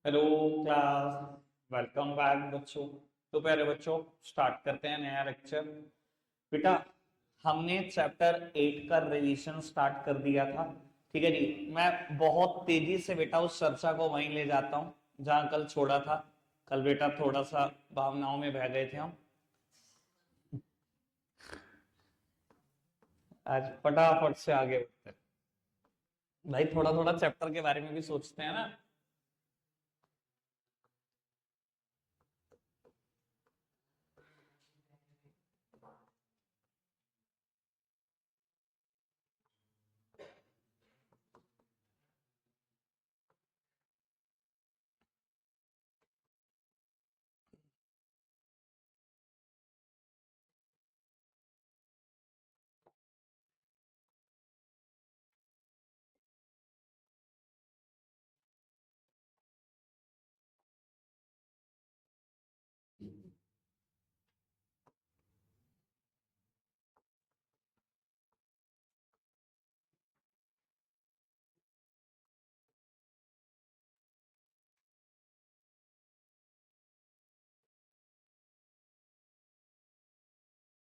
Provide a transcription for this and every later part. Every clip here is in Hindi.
Hello class. वेलकम बैक बच्चों। तो प्यारे बच्चों, स्टार्ट करते हैं नया लेक्चर। बेटा, हमने चैप्टर 8 का रिवीजन स्टार्ट कर दिया था। ठीक है जी, मैं बहुत तेजी से बेटा उस चर्चा को वहीं ले जाता हूँ जहां कल छोड़ा था। कल बेटा थोड़ा सा भावनाओं में बह गए थे हम। आज फटाफट से आगे बढ़ते हैं। भाई थोड़ा थोड़ा चैप्टर के बारे में भी सोचते हैं ना।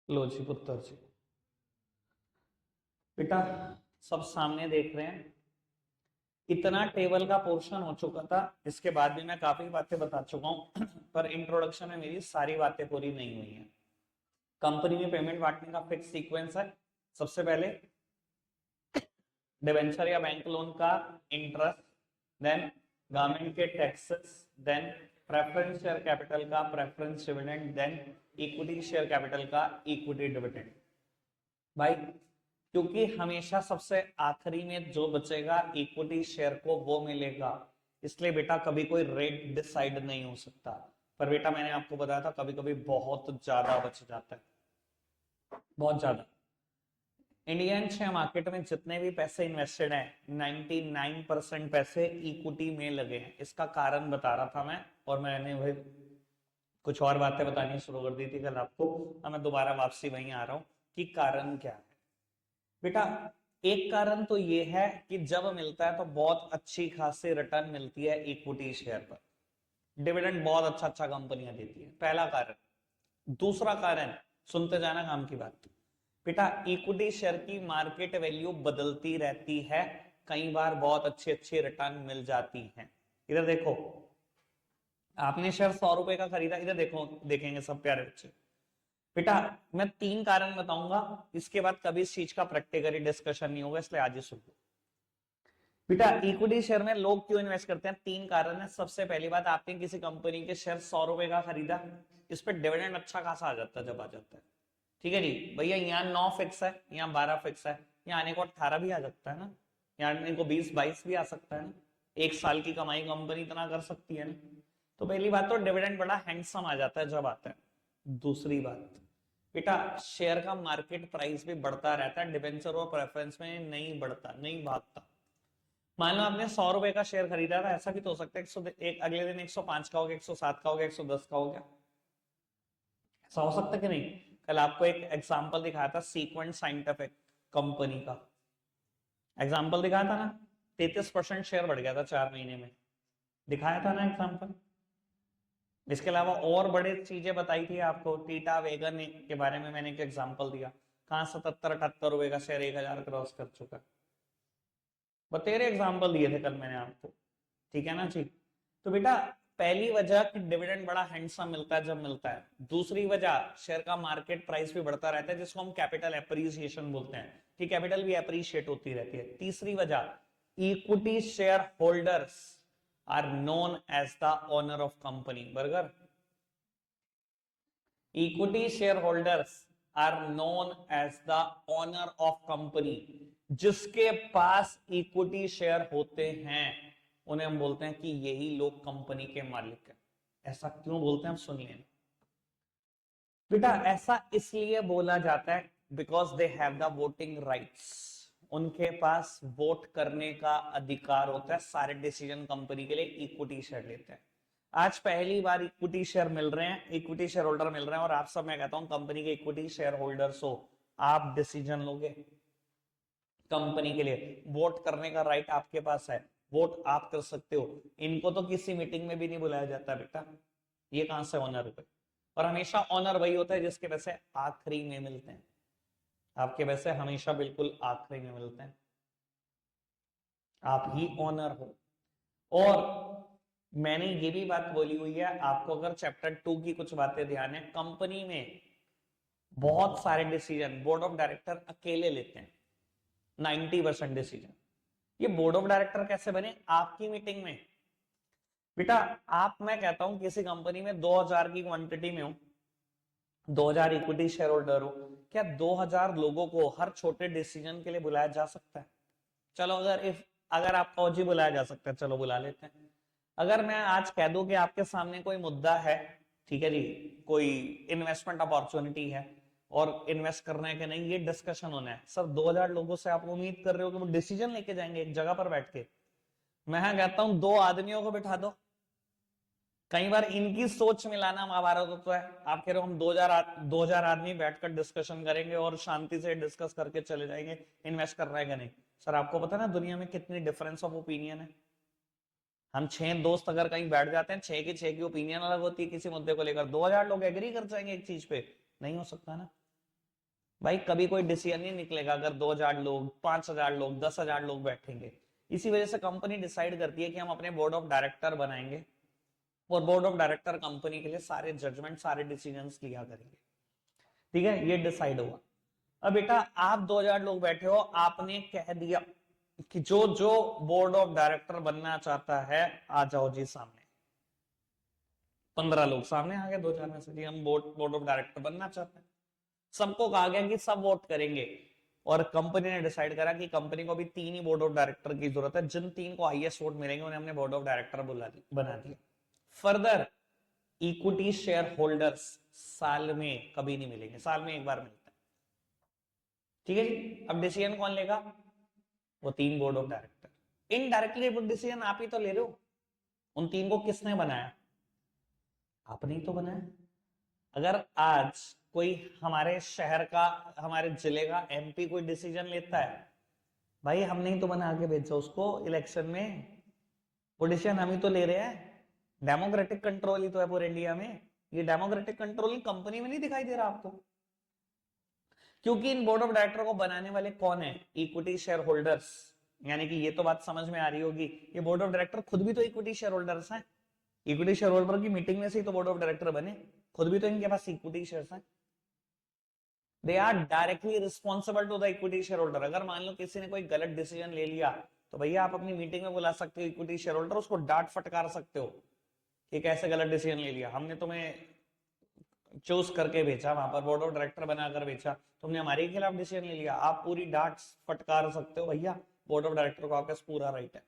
लो जी पुत्र जी। बेटा, सब सामने देख रहे हैं। इतना टेबल का पोर्शन हो चुका था, इसके बाद भी मैं काफी बातें बता चुका हूं पर इंट्रोडक्शन में मेरी सारी बातें पूरी नहीं हुई हैं। कंपनी में पेमेंट बांटने का फिक्स सीक्वेंस है। सबसे पहले डिवेंचर या बैंक लोन का इंटरेस्ट, देन गवर्नमेंट के taxes, then preference share capital का preference dividend, then equity share capital का इक्विटी डिविडेंड। भाई, क्योंकि हमेशा सबसे आखिरी में जो बचेगा इक्विटी शेयर को वो मिलेगा, इसलिए बेटा कभी कोई रेट डिसाइड नहीं हो सकता। पर बेटा मैंने आपको बताया था कभी कभी बहुत ज्यादा बच जाता है, बहुत ज्यादा। इंडियन शेयर मार्केट में जितने भी पैसे इन्वेस्टेड हैं 99% पैसे इक्विटी में लगे हैं। इसका कारण बता रहा था मैं, और मैंने वही कुछ और बातें बतानी शुरू कर दी थी कल आपको। अब मैं दोबारा वापसी वहीं आ रहा हूं कि कारण क्या है। बेटा, एक कारण तो ये है कि जब मिलता है तो बहुत अच्छी खासी रिटर्न मिलती है इक्विटी शेयर पर। डिविडेंड बहुत अच्छा अच्छा कंपनियां देती है, पहला कारण। दूसरा कारण, सुनते जाना काम की बात। बेटा, इक्विटी शेयर की मार्केट वैल्यू बदलती रहती है, कई बार बहुत अच्छी अच्छी रिटर्न मिल जाती है। इधर देखो, आपने शेयर 100 रुपए का खरीदा, इधर देखो, देखेंगे सब प्यारे बच्चे। बेटा, मैं 3 कारण बताऊंगा, इसके बाद कभी इस चीज का प्रैक्टिकली डिस्कशन नहीं होगा, इसलिए आज ही सुन लो। बेटा, इक्विटी शेयर में लोग क्यों इन्वेस्ट करते हैं? 3 कारण है। सबसे पहली बात, आपने किसी कंपनी के शेयर 100 रुपए का खरीदा, इस पर डिविडेंड अच्छा खासा आ जाता है जब आ जाता है। ठीक है जी भैया, यहाँ 9 फिक्स है, यहाँ 12 फिक्स है, यहाँ आने को 18 भी आ सकता है ना, यहाँ आने को 20-22 भी आ सकता है ना। एक साल की कमाई कंपनी इतना कर सकती है ना। तो पहली बात तो डिविडेंड बड़ा हैंडसम आ जाता है जब आता है। दूसरी बात, बेटा शेयर का मार्केट प्राइस भी बढ़ता रहता है, डिबेंचर और प्रेफरेंस में नहीं बढ़ता, नहीं भागता। मान लो आपने 100 रुपए का शेयर खरीदा था, ऐसा भी तो हो सकता है 101 अगले दिन 105 का हो गया, 107 का हो गया, 110 का हो गया। ऐसा हो सकता है कि नहीं? कल आपको एक एग्जांपल दिखाया था सीक्वेंट साइंटिफिक कंपनी का, एग्जांपल दिखाया था ना। 33% शेयर बढ़ गया था 4 महीने में, दिखाया था ना एग्जांपल। इसके अलावा और बड़े चीजें बताई थी आपको, टीटा वेगन के बारे में मैंने एक एग्जांपल दिया। कहां 77-78 रुपए का शेयर 1000 क्रॉस कर चुका। बतेरे एग्जाम्पल दिए थे कल मैंने आपको। ठीक है ना जी। तो बेटा, पहली वजह कि डिविडेंड बड़ा हैंडसम मिलता है जब मिलता है। दूसरी वजह, शेयर का मार्केट प्राइस भी बढ़ता रहता है, जिसको हम कैपिटल एप्रिसिएशन बोलते हैं कि कैपिटल भी एप्रिशिएट होती रहती है। तीसरी वजह, equity share holders are known as the owner of company. बर्गर, equity share holders are known as the owner of company. जिसके पास इक्विटी शेयर होते हैं उन्हें हम बोलते हैं कि यही लोग कंपनी के मालिक हैं। ऐसा क्यों बोलते हैं, हम सुन लें। बेटा, ऐसा इसलिए बोला जाता है because they have the voting rights. उनके पास वोट करने का अधिकार होता है, सारे डिसीजन कंपनी के लिए इक्विटी शेयर लेते हैं। आज पहली बार इक्विटी शेयर मिल रहे हैं, इक्विटी शेयर होल्डर मिल रहे हैं, और आप सब, मैं कहता हूं कंपनी के इक्विटी शेयर होल्डर्स हो, आप डिसीजन लोगे कंपनी के लिए, वोट करने का राइट आपके पास है। वोट आप कर सकते हो। इनको तो किसी मीटिंग में भी नहीं बुलाया जाता बेटा, ये कहां से ऑनर हुए। और हमेशा ऑनर वही होता है जिसके पैसे आखिरी में मिलते हैं, आपके पैसे हमेशा बिल्कुल आखिरी में मिलते हैं, आप ही ऑनर हो। और मैंने ये भी बात बोली हुई है आपको, अगर चैप्टर 2 की कुछ बातें ध्यान है, कंपनी में बहुत सारे डिसीजन बोर्ड ऑफ डायरेक्टर अकेले लेते हैं, 90% डिसीजन। ये बोर्ड ऑफ डायरेक्टर कैसे बने? आपकी मीटिंग में बेटा, आप, मैं कहता हूं किसी कंपनी में 2000 की क्वांटिटी में हूं, 2000 इक्विटी शेयर होल्डर हो, क्या 2000 लोगों को हर छोटे डिसीजन के लिए बुलाया जा सकता है? चलो अगर आप फौजी बुलाया जा सकता है, चलो बुला लेते हैं। अगर मैं आज कह दूं कि आपके सामने कोई मुद्दा है, ठीक है जी, कोई इन्वेस्टमेंट अपॉर्चुनिटी है और इन्वेस्ट करना है कि नहीं, ये डिस्कशन होना है, सर 2000 लोगों से आप उम्मीद कर रहे हो कि वो डिसीजन लेके जाएंगे एक जगह पर बैठ के? मैं कहता हूं 2 आदमियों को बिठा दो। कई बार इनकी सोच मिलाना महाभारत होता है। आप कह रहे हो हम 2000 आदमी बैठकर डिस्कशन करेंगे और शांति से डिस्कस करके चले जाएंगे इन्वेस्ट कर रहा है कि नहीं। सर आपको पता है ना दुनिया में कितनी डिफरेंस ऑफ ओपिनियन है। हम 6 दोस्त अगर कहीं बैठ जाते हैं, 6 की ओपिनियन अलग होती है किसी मुद्दे को लेकर, 2000 लोग एग्री कर जाएंगे एक चीज पे? नहीं हो सकता ना भाई, कभी कोई डिसीजन नहीं निकलेगा अगर 2000 लोग, 5000 लोग, 10,000 लोग बैठेंगे। इसी वजह से कंपनी डिसाइड करती है कि हम अपने बोर्ड ऑफ डायरेक्टर बनाएंगे और बोर्ड ऑफ डायरेक्टर कंपनी के लिए सारे जजमेंट, सारे डिसीजंस लिया करेंगे। ठीक है, ये डिसाइड हुआ। अब बेटा आप 2000 लोग बैठे हो, आपने कह दिया कि जो जो बोर्ड ऑफ डायरेक्टर बनना चाहता है आ जाओ जी सामने। 15 लोग सामने आ गए 2000 में से, जी हम बोर्ड ऑफ डायरेक्टर बनना चाहते हैं। सबको कहा गया कि सब वोट करेंगे और कंपनी ने डिसाइड करा कि कंपनी को भी 3 ही बोर्ड ऑफ डायरेक्टर की जरूरत है, जिन 3 को हाईएस्ट वोट मिलेंगे उन्हें हमने बोर्ड ऑफ डायरेक्टर बना दिया। फर्दर इक्विटी शेयर होल्डर्स साल में कभी नहीं मिलेंगे, साल में एक बार मिलता है। ठीक है जी, अब डिसीजन कौन लेगा? वो 3 बोर्ड ऑफ डायरेक्टर। इनडायरेक्टली वो डिसीजन आप ही तो ले रहे हो। उन 3 को किसने बनाया? आपने ही तो बनाया। अगर आज कोई हमारे शहर का, हमारे जिले का एमपी कोई डिसीजन लेता है, भाई हमने ही तो बना के भेजा उसको इलेक्शन में, वो डिसीजन हम ही तो ले रहे हैं। डेमोक्रेटिक कंट्रोल ही तो है पूरे इंडिया में। ये डेमोक्रेटिक कंट्रोल कंपनी में नहीं दिखाई दे रहा आपको? क्योंकि इन बोर्ड ऑफ डायरेक्टर को बनाने वाले कौन है? Equity share holders. यानी कि ये तो बात समझ में आ रही होगी, ये बोर्ड ऑफ डायरेक्टर खुद भी तो इक्विटी शेयर होल्डर्स हैं। इक्विटी शेयर होल्डर की मीटिंग में से ही तो बोर्ड ऑफ डायरेक्टर बने, खुद भी तो इनके पास इक्विटी शेयर्स हैं। They are directly responsible to the equity share holder. अगर मान लो किसी ने कोई गलत डिसीजन ले लिया तो भैया आप अपनी मीटिंग में बुला सकते हो इक्विटी शेयर होल्डर, उसको डांट फटकार सकते हो कि कैसे गलत डिसीजन ले लिया, हमने तुम्हें चूज करके भेजा, वहां पर बोर्ड ऑफ डायरेक्टर बनाकर भेजा, तुमने हमारे खिलाफ डिसीजन ले लिया, आप पूरी डांट फटकार सकते हो भैया, बोर्ड ऑफ डायरेक्टर को आपके पूरा राइट है।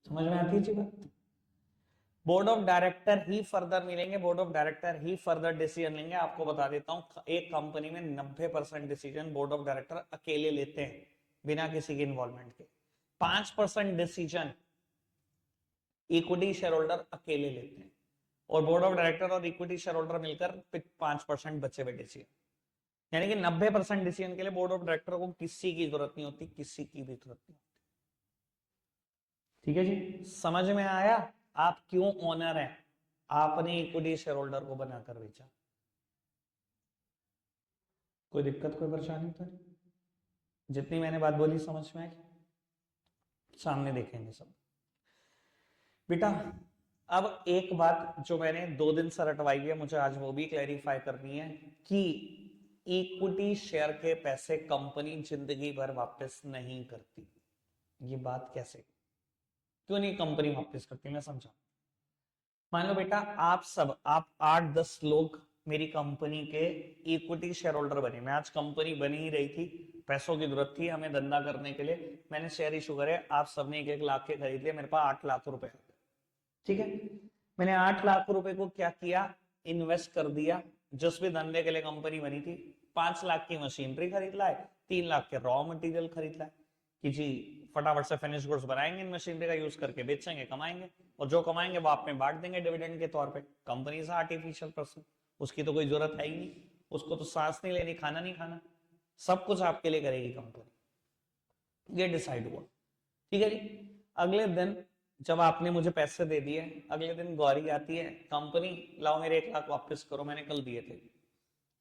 समझ में आती है जी बात? बोर्ड ऑफ डायरेक्टर ही फर्दर मिलेंगे, बोर्ड ऑफ डायरेक्टर ही फर्दर डिसीजन लेंगे। आपको बता देता हूं, एक कंपनी में 90% डिसीजन बोर्ड ऑफ डायरेक्टर अकेले लेते हैं बिना किसी के इन्वॉल्वमेंट के। 5% डिसीजन इक्विटी शेयर होल्डर अकेले लेते हैं और बोर्ड ऑफ डायरेक्टर और इक्विटी शेयर होल्डर मिलकर 5% बचे हुए डिसीजन। यानी कि 90% डिसीजन के लिए बोर्ड ऑफ डायरेक्टर को किसी की जरूरत नहीं होती, किसी की भी जरूरत नहीं होती। ठीक है जी, समझ में आया आप क्यों ओनर हैं? आपने इक्विटी शेयर होल्डर को बनाकर बेचा। कोई दिक्कत, कोई परेशानी तो नहीं? जितनी मैंने बात बोली समझ में आई? सामने देखेंगे सब। बेटा अब एक बात जो मैंने 2 दिन से रटवाई है, मुझे आज वो भी क्लैरिफाई करनी है कि इक्विटी शेयर के पैसे कंपनी जिंदगी भर वापस नहीं करती। ये बात कैसे, क्यों नहीं कंपनी वापस करती, मैं समझा। मान लो बेटा आप 8-10 लोग मेरी कंपनी के इक्विटी शेयर होल्डर बने। मैं आज कंपनी बनी ही रही थी, पैसों की जरूरत थी हमें धंधा करने के लिए, मैंने शेयर इशू करे, आप सबने 1-1 लाख के खरीद लिए, मेरे पास 8 लाख रुपए। ठीक है, मैंने 8 लाख रुपए को क्या किया, इन्वेस्ट कर दिया। जिस भी धंधे के लिए कंपनी बनी थी, 5 लाख की मशीनरी खरीद लाए, 3 लाख के रॉ मटेरियल खरीद लाए कि जी फटाफट से फिनिश गुड्स बनाएंगे, इन मशीनरी का यूज करके बेचेंगे, कमाएंगे, और जो कमाएंगे वो आप में बांट देंगे डिविडेंड के तौर पे। कंपनी से आर्टिफिशियल पर्सन, उसकी तो कोई जरूरत है ही नहीं, उसको तो सांस नहीं लेनी, खाना नहीं खाना, सब कुछ आपके लिए करेगी कंपनी। ये डिसाइड हुआ। ठीक है जी। अगले दिन जब आपने मुझे पैसे दे दिए, अगले दिन गौरी आती है, कंपनी लाओ मेरे 1 लाख वापस करो, मैंने कल दिए थे।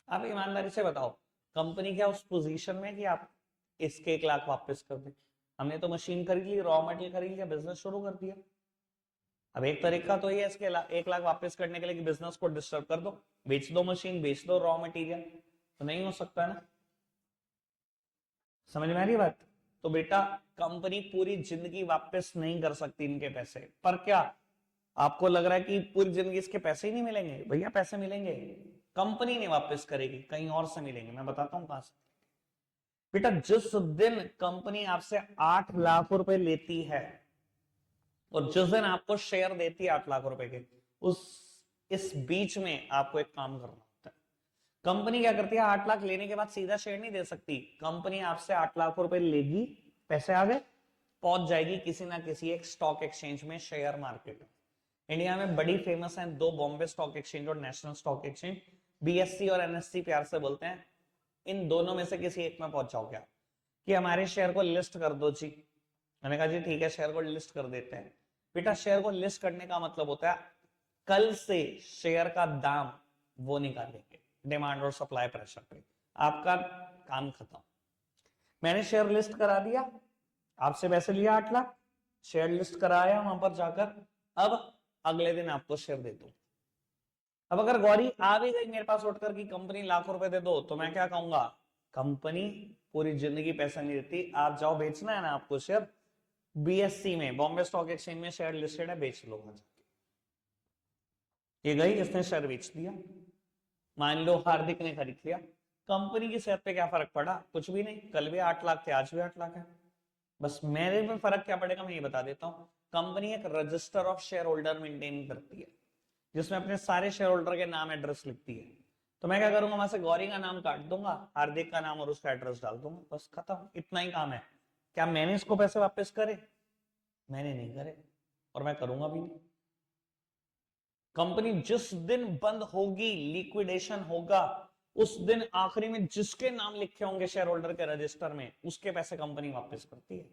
आप ईमानदारी से बताओ, कंपनी क्या उस पोजीशन में कि आप इसके 1 लाख वापस कर दे? हमने तो मशीन खरीद ली, रॉ मटेरियल खरीद लिया, बिजनेस शुरू कर दिया। अब एक तरीका तो ये है इसके 1 लाख वापस करने के लिए कि बिजनेस को डिस्टर्ब कर दो, बेच दो मशीन, बेच दो रॉ मटेरियल, तो नहीं हो सकता ना। समझ में आ रही बात? तो बेटा कंपनी पूरी जिंदगी वापस नहीं कर सकती इनके पैसे, पर क्या आपको लग रहा है कि पूरी जिंदगी इसके पैसे ही नहीं मिलेंगे? भैया पैसे मिलेंगे, कंपनी नहीं वापस करेगी, कहीं और से मिलेंगे। मैं बताता हूं कहां से। बेटा जिस दिन कंपनी आपसे 8 लाख रुपए लेती है और जिस दिन आपको शेयर देती है 8 लाख रुपए के, उस इस बीच में आपको एक काम करना होता है। कंपनी क्या करती है, 8 लाख लेने के बाद सीधा शेयर नहीं दे सकती। कंपनी आपसे 8 लाख रुपए लेगी, पैसे आ गए, पहुंच जाएगी किसी ना किसी एक स्टॉक एक्सचेंज में, शेयर मार्केट। इंडिया में बड़ी फेमस है दो, बॉम्बे स्टॉक एक्सचेंज और नेशनल स्टॉक एक्सचेंज, बीएससी और एनएससी प्यार से बोलते हैं। इन दोनों में से किसी एक में पहुंच जाओ क्या कि हमारे शेयर को लिस्ट कर दो जी। मैंने कहा जी ठीक है, शेयर को लिस्ट कर देते हैं। बेटा शेयर को लिस्ट करने का मतलब होता है कल से शेयर का दाम वो निकालेंगे, डिमांड और सप्लाई प्रेशर पे। आपका काम खत्म। मैंने शेयर लिस्ट करा दिया, आपसे पैसे लिया 8 लाख, शेयर लिस्ट कराया वहां पर जाकर, अब अगले दिन आपको शेयर दे दो। अब अगर गौरी आ भी गई मेरे पास उठकर की कंपनी लाखों रुपए दे दो, तो मैं क्या कहूंगा, कंपनी पूरी जिंदगी पैसा नहीं देती, आप जाओ बेचना है ना आपको शेयर, बीएससी में, बॉम्बे स्टॉक एक्सचेंज में शेयर लिस्टेड है, बेच लो। ये गई, इसने शेयर बेच दिया, मान लो हार्दिक ने खरीद लिया, कंपनी की सेहत पे क्या फर्क पड़ा? कुछ भी नहीं, कल भी 8 लाख थे, आज भी 8 लाख है। बस मेरे में फर्क क्या पड़ेगा मैं ये बता देता हूँ। कंपनी एक register of share holder maintain करती है, जिसमें अपने सारे शेयर होल्डर के नाम एड्रेस लिखती है। तो मैं क्या करूंगा, वहां से गौरी का नाम काट दूंगा, हार्दिक का नाम और उसका एड्रेस डाल दूंगा, बस खत्म, इतना ही काम है। क्या मैंने इसको पैसे वापस करे? मैंने नहीं करे, और मैं करूंगा भी नहीं। कंपनी जिस दिन बंद होगी, लिक्विडेशन होगा, उस दिन आखिरी में जिसके नाम लिखे होंगे शेयर होल्डर के रजिस्टर में, उसके पैसे कंपनी वापस करती है।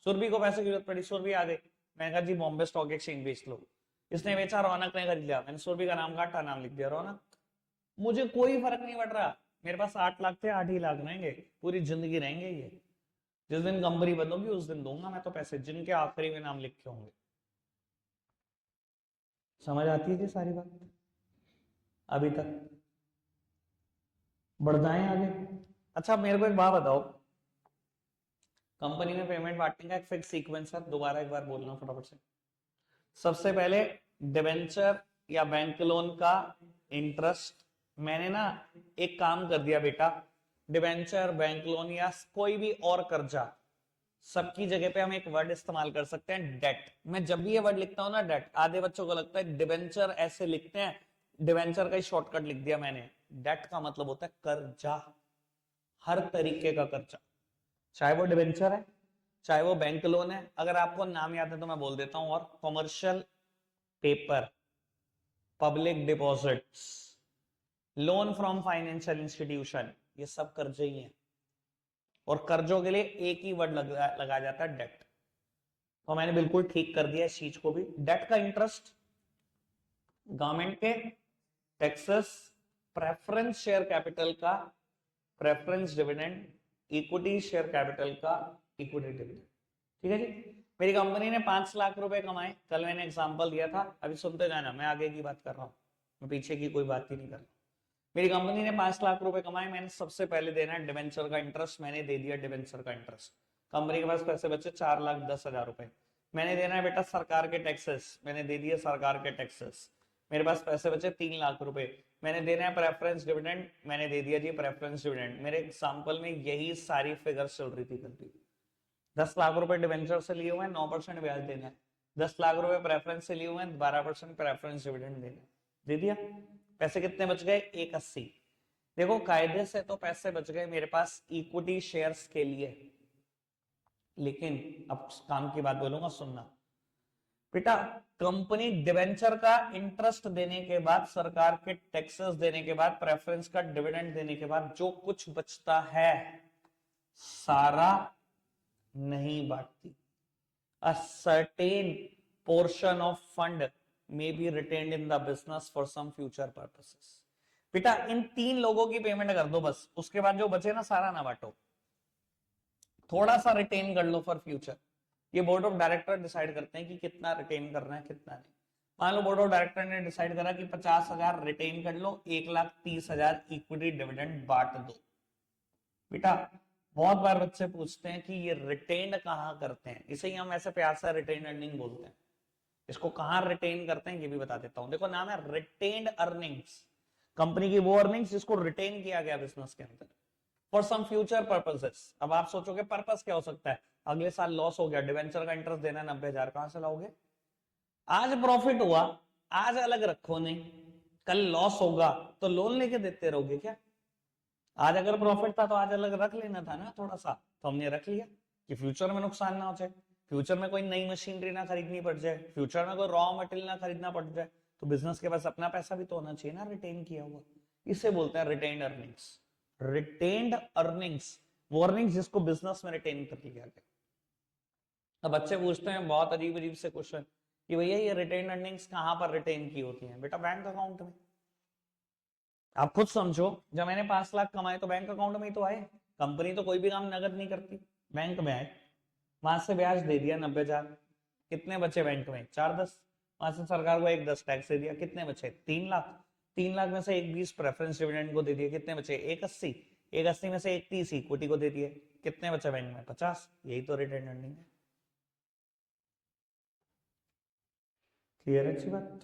सुरभि को पैसे की जरूरत पड़ी, सुरभि आ गई, मैं कहा जी बॉम्बे स्टॉक एक्सचेंज बेच लो, इसने बेचा, रौनक ने खरीद लिया, मैंने सुरभि का नाम काटा, नाम लिख दिया रौनक, मुझे कोई फर्क नहीं पड़ रहा। मेरे पास 8 लाख थे, 8 ही लाख रहेंगे, पूरी जिंदगी रहेंगे ये। जिस दिन कंपनी बंद होगी उस दिन दूंगा मैं तो पैसे, जिनके आखिरी में नाम लिखे होंगे। समझ आती है जी सारी बात अभी तक? बढ़ जाए आगे। अच्छा मेरे को एक बात बताओ, कंपनी में पेमेंट बांटने का एक फिक्स सीक्वेंस है, दोबारा एक बार बोलना फटाफट से। सबसे पहले डिबेंचर या बैंक लोन का इंटरेस्ट, मैंने ना एक काम कर दिया बेटा, डिबेंचर, बैंक लोन या कोई भी और कर्जा, सबकी जगह पे हम एक वर्ड इस्तेमाल कर सकते हैं, डेट। मैं जब भी ये वर्ड लिखता हूं ना डेट, आधे बच्चों को लगता है डिबेंचर ऐसे लिखते हैं, डिबेंचर का ही शॉर्टकट लिख दिया मैंने। डेट का मतलब होता है कर्जा, हर तरीके का कर्जा, चाहे वो डिबेंचर है, चाहे वो बैंक लोन है। अगर आपको नाम याद है तो मैं बोल देता हूं, और commercial paper, public deposits, loan from financial institution, ये सब कर्जे ही हैं। और कर्जों के लिए एक ही वर्ड लगाया जाता है, डेट। तो मैंने बिल्कुल ठीक कर दिया इस चीज को भी। डेट का इंटरेस्ट, गवर्नमेंट के टैक्सेस, प्रेफरेंस शेयर कैपिटल का preference dividend, equity share capital का इक्विटी डिविडेंड। ठीक है जी। मेरी कंपनी ने 5 लाख रुपए कमाए, कल मैंने एग्जांपल दिया था, अभी सुनते जाना, मैं आगे की बात कर रहा हूं, मैं पीछे की कोई बात ही नहीं कर रहा। मेरी कंपनी ने 5 लाख रुपए कमाए, मैंने सबसे पहले देना है डिबेंचर का इंटरेस्ट, मैंने दे दिया डिबेंचर का इंटरेस्ट। कंपनी के पास पैसे बचे 4,10,000 रुपए, मैंने देना है बेटा सरकार के टैक्सेस, मैंने दे दिए सरकार के टैक्सेस। मेरे पास पैसे बचे 3 लाख रुपए, मैंने देना है प्रेफरेंस डिविडेंड, मैंने दे दिया जी प्रेफरेंस डिविडेंड। मेरे एग्जाम्पल में यही सारी फिगर चल रही थी कल भी। 10 लाख रुपए डिवेंचर से लिए हुए हैं, 9% ब्याज देना है। 10 लाख रुपए प्रेफरेंस से लिए हुए हैं, 12% प्रेफरेंस डिविडेंड देना है। दे दिया। पैसे कितने बच गए? 180। देखो कायदे से तो पैसे बच गए मेरे पास इक्विटी शेयर्स के लिए, लेकिन अब काम की बात बोलूंगा, सुनना बेटा। कंपनी डिवेंचर का इंटरेस्ट देने के बाद, सरकार के टैक्सेस देने के बाद, प्रेफरेंस का डिविडेंड देने के बाद जो कुछ बचता है सारा नहीं बांटती। A certain portion of fund may be retained in the business for some future purposes. बेटा इन 3 लोगों की पेमेंट कर दो बस, उसके बाद जो बचे ना सारा ना बांटो, थोड़ा सा रिटेन कर लो फॉर फ्यूचर। ये बोर्ड ऑफ डायरेक्टर डिसाइड करते हैं कि कितना रिटेन करना है कितना नहीं। मान लो बोर्ड ऑफ डायरेक्टर ने डिसाइड करा कि 50,000 रिटेन कर लो, 1,30,000 इक्विटी डिविडेंड बांट दो। बेटा बहुत बार बच्चे पूछते हैं कि ये रिटेन कहाँ करते हैं, इसे ही हम ऐसे प्यार से रिटेन अर्निंग बोलते हैं। इसको कहाँ रिटेन करते हैं ये भी बता देता हूं। देखो नाम है रिटेन्ड अर्निंग्स, कंपनी की वो अर्निंग्स जिसको रिटेन किया गया बिजनेस के अंदर फॉर सम फ्यूचर पर्पसेस। अब आप सोचोगे पर्पस क्या हो सकता है, अगले साल लॉस हो गया, डिवेंचर का इंटरेस्ट देना 90,000 कहां से लाओगे? आज प्रॉफिट हुआ, आज अलग रखो नहीं, कल लॉस होगा तो लोन लेके देते रहोगे क्या? आज अगर प्रॉफिट था तो आज अलग रख लेना था ना थोड़ा सा, तो हमने रख लिया कि फ्यूचर में नुकसान ना हो जाए, फ्यूचर में कोई नई मशीनरी ना खरीदनी पड़ जाए, फ्यूचर में कोई रॉ मटेरियल ना खरीदना पड़ जाए, तो बिजनेस के पास अपना पैसा भी तो होना चाहिए ना रिटेन किया हुआ। इसे बोलते हैं रिटेन्ड अर्निंग्स। रिटेन्ड अर्निंग्स वो अर्निंग्स जिसको बिजनेस में रिटेन कर लिया गया। अब बच्चे पूछते हैं बहुत अजीब अजीब से क्वेश्चन कि भैया ये रिटेन अर्निंग्स कहां पर रिटेन की होती हैं? बेटा बैंक अकाउंट में। आप खुद समझो, जब मैंने 5 लाख कमाए तो बैंक अकाउंट में ही तो आए। कंपनी तो कोई भी काम नगद नहीं करती, बैंक में आए, वहां से ब्याज दे दिया 90,000, कितने बचे बैंक में? 4-10, वहां से सरकार को 1-10 टैक्स दे दिया, कितने बचे? 3 लाख। 3 लाख में से 1-20 प्रेफरेंस डिविडेंड को दे दिए, कितने बचे? 1-80। 1-80 में से 1-30 इक्विटी को दे दिए, कितने बचे बैंक में? 50। यही तो रिटेन अर्निंग है। क्लियर है? अच्छी बात,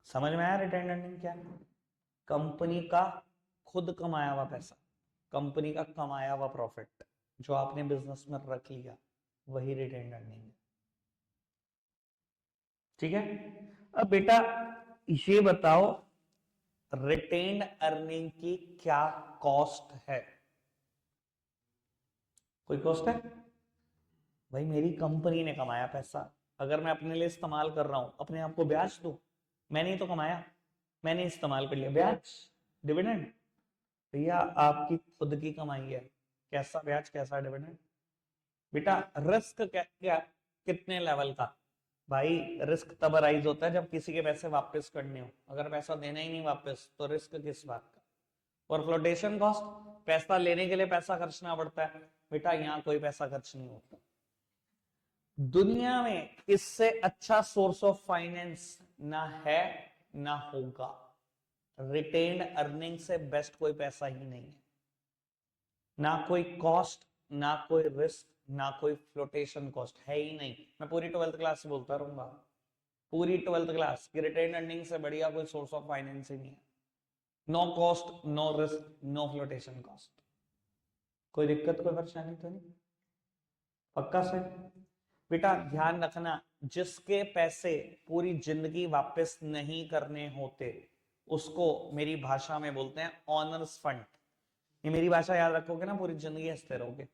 समझ में आया रिटेन अर्निंग क्या है? कंपनी का खुद कमाया हुआ पैसा, कंपनी का कमाया हुआ प्रॉफिट जो आपने बिजनेस में रख लिया, वही रिटेन अर्निंग है। ठीक है? अब बेटा ये बताओ रिटेन्ड अर्निंग की क्या कॉस्ट है? कोई कॉस्ट है? भाई मेरी कंपनी ने कमाया पैसा, अगर मैं अपने लिए इस्तेमाल कर रहा हूं, अपने आप को ब्याज दूं? मैंने ही तो कमाया, मैंने इस्तेमाल कर लिया, ब्याज डिविडेंड। भैया आपकी खुद की कमाई है, कैसा ब्याज कैसा डिविडेंड? बेटा रिस्क क्या, क्या कितने लेवल का? भाई रिस्क तब अराइज होता है जब किसी के पैसे वापस करने हो, अगर पैसा देना ही नहीं वापस तो रिस्क किस बात का? और फ्लोटेशन कॉस्ट, पैसा लेने के लिए पैसा खर्चना पड़ता है, बेटा यहाँ कोई पैसा खर्च नहीं होता। दुनिया में इससे अच्छा सोर्स ऑफ फाइनेंस ना है ना होगा, रिटेन्ड अर्निंग से बेस्ट कोई पैसा ही नहीं है। ना कोई कॉस्ट, ना कोई रिस्क, ना कोई फ्लोटेशन कॉस्ट है ही नहीं। मैं पूरी 12th क्लास से बोलता रहूंगा, पूरी 12th क्लास की रिटेन्ड अर्निंग से बढ़िया कोई सोर्स ऑफ फाइनेंस ही नहीं है। No cost, no risk, no flotation cost. कोई दिक्कत कोई परेशानी तो नहीं? पक्का से? बेटा ध्यान रखना, जिसके पैसे पूरी जिंदगी वापस नहीं करने होते उसको मेरी भाषा में बोलते हैं ऑनर्स फंड। ये मेरी भाषा याद रखोगे ना, पूरी जिंदगी हंसते रहोगे।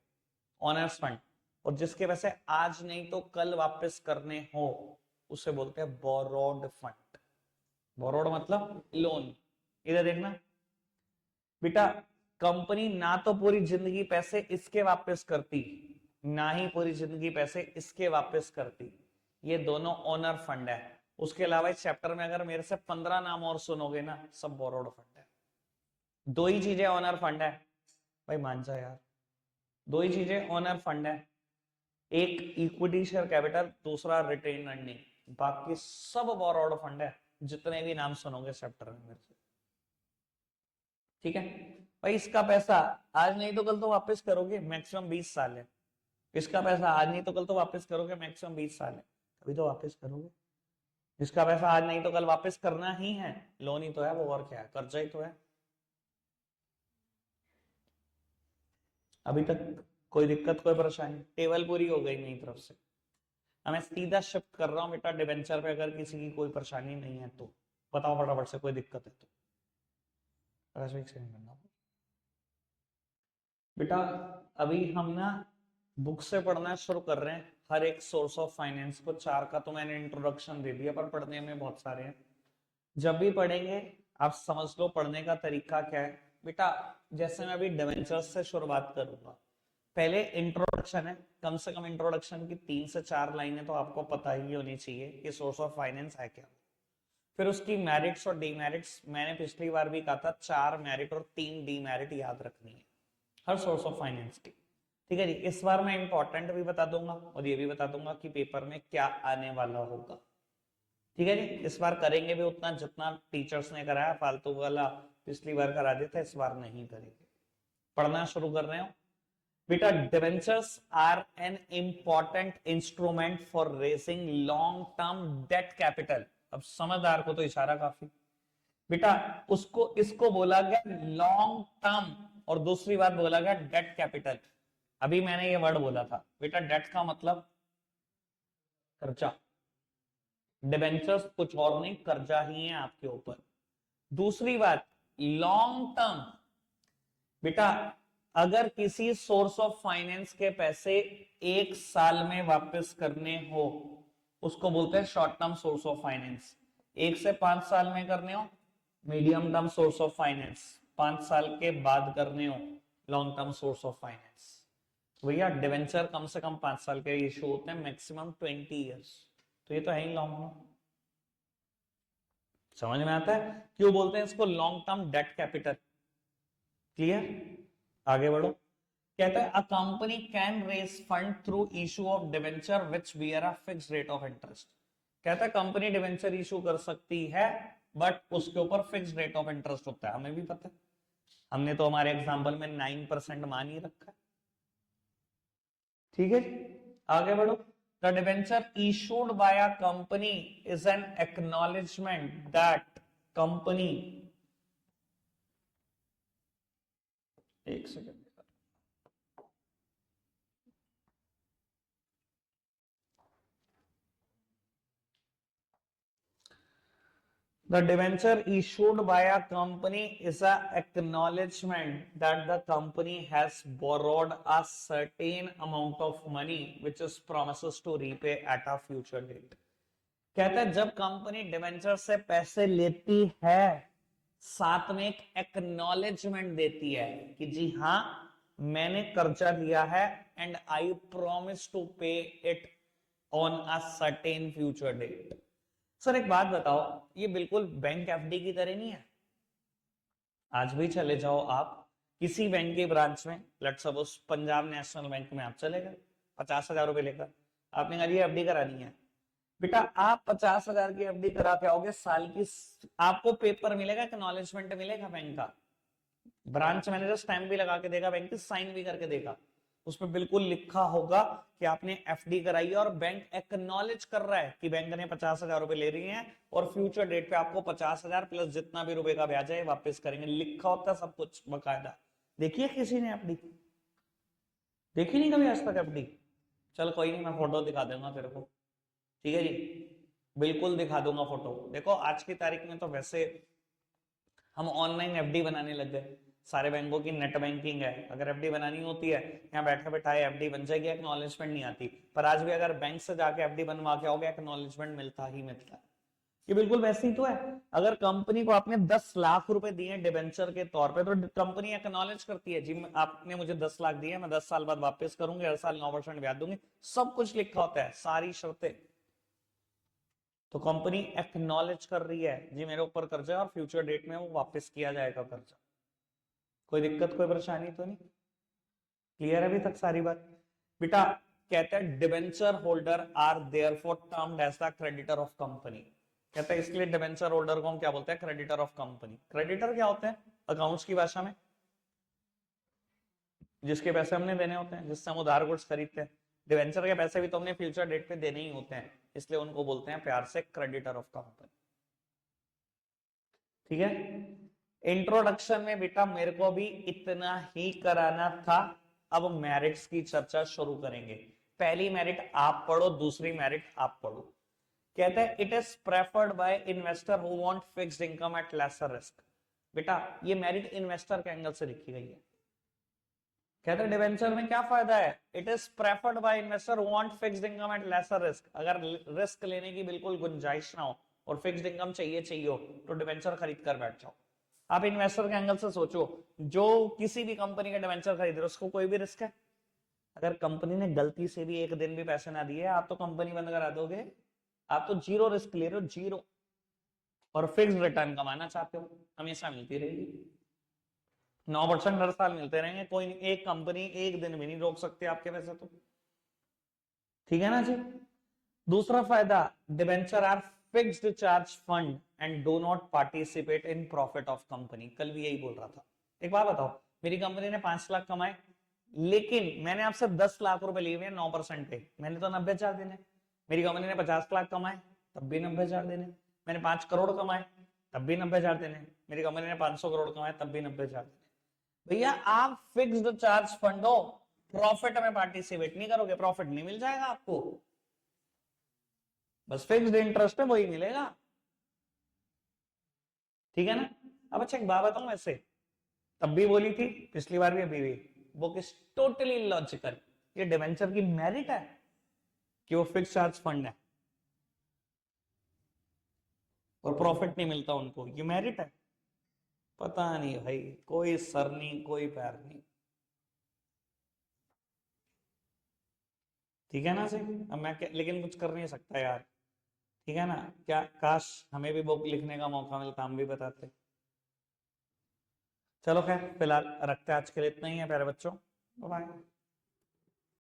Honours fund. और जिसके पैसे आज नहीं तो कल वापस करने हो उसे बोलते हैं बोरोड फंड। बोरोड मतलब लोन। इधर देखना बेटा, कंपनी ना तो पूरी जिंदगी पैसे इसके वापस करती, ना ही पूरी जिंदगी पैसे इसके वापस करती, ये दोनों ओनर फंड है। उसके अलावा इस चैप्टर में अगर मेरे से 15 नाम और सुनोगे ना, सब बोरोड फंड है। दो ही चीजें ओनर फंड है, भाई मान जा यार, दो ही चीजें ओनर फंड है, एक इक्विटी शेयर कैपिटल, दूसरा रिटेन अर्निंग, बाकी सब बोरोड फंड है, जितने भी नाम सुनोगे चैप्टर में मेरे से। ठीक है भाई, इसका पैसा आज नहीं तो कल तो वापस करोगे, मैक्सिमम 20 साल है। इसका पैसा आज नहीं तो कल तो वापस करोगे, मैक्सिमम 20 साल है, कभी तो वापस करोगे। इसका पैसा आज नहीं तो कल वापस करना ही है, लोन ही तो है वो, और क्या है, कर्जा ही तो है। अभी तक कोई दिक्कत कोई परेशानी? टेबल पूरी हो गई मेरी तरफ से। अब मैं सीधा शिफ्ट कर रहा हूँ बेटा डिबेंचर पे, अगर किसी की कोई परेशानी नहीं है तो बताओ फटाफट से, कोई दिक्कत है तो। बेटा अभी हम ना बुक से पढ़ना शुरू कर रहे हैं, हर एक सोर्स ऑफ फाइनेंस को। 4 का तो मैंने इंट्रोडक्शन दे दिया, पर पढ़ने में बहुत सारे हैं। जब भी पढ़ेंगे आप समझ लो पढ़ने का तरीका क्या है। बेटा जैसे मैं अभी डिवेंचर्स से शुरुआत करूंगा, पहले इंट्रोडक्शन है, कम से कम इंट्रोडक्शन की 3 से 4 लाइनें तो आपको पता ही होनी चाहिए कि सोर्स ऑफ फाइनेंस है क्या। फिर उसकी मेरिट्स और डीमेरिट्स, मैंने पिछली बार भी कहा था 4 मेरिट और 3 डीमेरिट याद रखनी है हर सोर्स ऑफ फाइनेंस की। ठीक है जी, इस बार मैं इंपॉर्टेंट भी बता दूंगा और ये भी बता दूंगा कि पेपर में क्या आने वाला होगा। ठीक है जी, इस बार करेंगे भी उतना जितना टीचर्स ने कराया, फालतू वाला पिछली बार करा दिया था, इस बार नहीं करेंगे। पढ़ना शुरू कर रहे हो बेटा। Debentures are an important instrument for raising long term debt capital. अब समझदार को तो इशारा काफी बेटा। उसको इसको बोला गया लॉन्ग टर्म और दूसरी बात बोला गया डेट कैपिटल। अभी मैंने ये वर्ड बोला था बेटा, डेट का मतलब कर्जा, डिबेंचर्स कुछ और नहीं, कर्जा ही है आपके ऊपर। दूसरी बात लॉन्ग टर्म बेटा, अगर किसी सोर्स ऑफ फाइनेंस के पैसे 1 साल में वापस करने हो उसको बोलते हैं short term source of finance. 1 से 5 साल में करने हो medium term source of finance, 5 साल के बाद करने हो long term source of finance. भैया डिवेंचर कम से कम 5 साल के इशू होते हैं, मैक्सिमम 20 ईयर्स, तो ये तो है ही लॉन्ग टर्म। समझ में आता है क्यों बोलते हैं इसको long term debt capital. Clear, आगे बढ़ो। कहता है a company can raise fund through issue of debenture which bear a fixed rate of interest. कहता है कंपनी डिवेंचर इशू कर सकती है बट उसके ऊपर फिक्स्ड रेट ऑफ इंटरेस्ट होता है, हमें भी पता है, हमने तो हमारे एग्जांपल में 9% मान ही रखा है। ठीक है, आगे बढ़ो। The debenture issued by a company is an acknowledgement that company, एक second, the debenture issued by a company is a acknowledgement that the company has borrowed a certain amount of money which is promises to repay at a future date। कहता है जब कंपनी डिवेंचर से पैसे लेती है साथ में एक एक्नॉलेजमेंट देती है कि जी हाँ मैंने कर्जा लिया है and I promise to pay it on a certain future date. Sir एक बात बताओ, ये बिल्कुल बैंक एफडी की तरह नहीं है। आज भी चले जाओ आप किसी बैंक के ब्रांच में, let suppose Punjab national bank में आप चले गए 50,000 रुपए लेकर, आपने कहा ये एफडी करानी है बेटा, आप 50,000 की एफडी करा के आओगे, साल की आपको पेपर मिलेगा, एक्नॉलेजमेंट मिलेगा बैंक का, ब्रांच मैनेजर स्टैंप भी लगा के देगा, बैंक की साइन भी करके देगा, उसमें बिल्कुल लिखा होगा कि आपने एफडी कराई है और बैंक एक्नॉलेज कर रहा है कि बैंक ने 50,000 रुपए ले रही है और फ्यूचर डेट पे आपको 50,000 प्लस जितना भी रुपए का ब्याज है वापस करेंगे, लिखा होता है सब कुछ बकायदा। देखिए किसी ने एफडी देखी नहीं कभी आज तक एफडी? चल कोई नहीं, मैं फोटो दिखा दूंगा तेरे को। ठीक है जी, बिल्कुल दिखा दूंगा फोटो। देखो आज की तारीख में तो वैसे हम ऑनलाइन एफडी बनाने लग गए, सारे बैंकों की नेट बैंकिंग है, अगर एफडी बनानी होती है यहाँ बैठे बैठाए एफडी बन जाएगी, एक्नॉलेजमेंट नहीं आती, पर आज भी अगर बैंक से जाके एफडी बनवा के आओगे एक्नॉलेजमेंट मिलता ही मिलता है। ये बिल्कुल वैसे ही तो है, अगर कंपनी को आपने 10 लाख रुपए दिए डिबेंचर के तौर पे तो कंपनी एक्नॉलेज करती है जी आपने मुझे 10 लाख दिए, मैं 10 साल बाद वापस करूंगी, हर साल 9% ब्याज दूंगी, सब कुछ लिखा होता है, सारी शर्तें। तो कंपनी एक्नॉलेज कर रही है जी मेरे ऊपर कर्जा है और फ्यूचर डेट में वो वापस किया जाएगा कर्जा। कोई दिक्कत कोई परेशानी तो नहीं? क्लियर है अभी तक सारी बात बेटा? कहते हैं debenture holder are therefore termed as the creditor of company. कहते हैं इसलिए डिबेंचर होल्डर को हम क्या बोलते हैं? Creditor of company. क्रेडिटर क्या होते हैं अकाउंट्स की भाषा में? जिसके पैसे हमने देने होते हैं, जिससे हम उधार गुड्स खरीदते हैं। डिबेंचर के पैसे भी तो हमने फ्यूचर डेट पे देने ही होते हैं, इसलिए उनको बोलते हैं प्यार से क्रेडिटर ऑफ कंपनी। ठीक है, इंट्रोडक्शन में बेटा मेरे को भी इतना ही कराना था। अब मेरिट्स की चर्चा शुरू करेंगे। पहली मेरिट आप पढ़ो, दूसरी मेरिट आप पढ़ो। कहता है it is preferred by investor who want fixed income at lesser risk. बेटा ये मेरिट इन्वेस्टर के एंगल से लिखी गई है। कहते हैं डिवेंचर में क्या फायदा है? It is preferred by investor who want fixed income at lesser risk. अगर रिस्क लेने की बिल्कुल गुंजाइश ना हो और फिक्स्ड इनकम चाहिए हो तो डिवेंचर खरीद कर बैठ जाओ। आप इन्वेस्टर के एंगल से सोचो, जो किसी भी कंपनी का डिवेंचर खरीद रहे उसको कोई भी रिस्क है? अगर कंपनी ने गलती से भी एक दिन भी पैसे ना दिए, आप तो कंपनी बंद करा दोगे। आप तो जीरो रिस्क ले रहे हो, जीरो। और फिक्स रिटर्न कमाना चाहते हो, हमेशा मिलती रहेगी। 9% हर साल मिलते रहेंगे, कोई नहीं, एक कंपनी एक दिन भी नहीं रोक सकती आपके पैसे तो। ठीक है ना जी। दूसरा फायदा, debenture are fixed charge fund and do not participate in profit of company. कल भी यही बोल रहा था। एक बात बताओ, मेरी कंपनी ने 5 लाख कमाए, लेकिन मैंने आपसे 10 लाख रुपए लिए हुए 9% पे, मैंने तो 90,000 देने। मेरी कंपनी ने 50 लाख कमाए, तब भी 90,000 देने। मैंने 5 करोड़ कमाए, तब भी 90,000 देने। मेरी कंपनी ने 500 करोड़ कमाए, तब भी 90,000 देने। भैया आप फिक्स्ड चार्ज फंड हो, प्रॉफिट में पार्टिसिपेट नहीं करोगे, प्रॉफिट नहीं मिल जाएगा आपको, बस फिक्स्ड इंटरेस्ट है वही मिलेगा। ठीक है ना। अब अच्छा एक बात बताऊं, ऐसे तब भी बोली थी, पिछली बार भी, अभी भी, वो किस टोटली लॉजिकल। ये डिवेंचर की मेरिट है कि वो फिक्स चार्ज फंड है और प्रॉफिट नहीं मिलता उनको, ये मेरिट है। पता नहीं भाई, कोई सर नहीं कोई पैर नहीं। ठीक है ना सर। अब मैं लेकिन कुछ कर नहीं सकता यार। ठीक है ना। क्या काश हमें भी बुक लिखने का मौका मिलता, हम भी बताते। चलो खैर, फिलहाल रखते हैं, आज के लिए इतना ही है प्यारे बच्चों। बाय।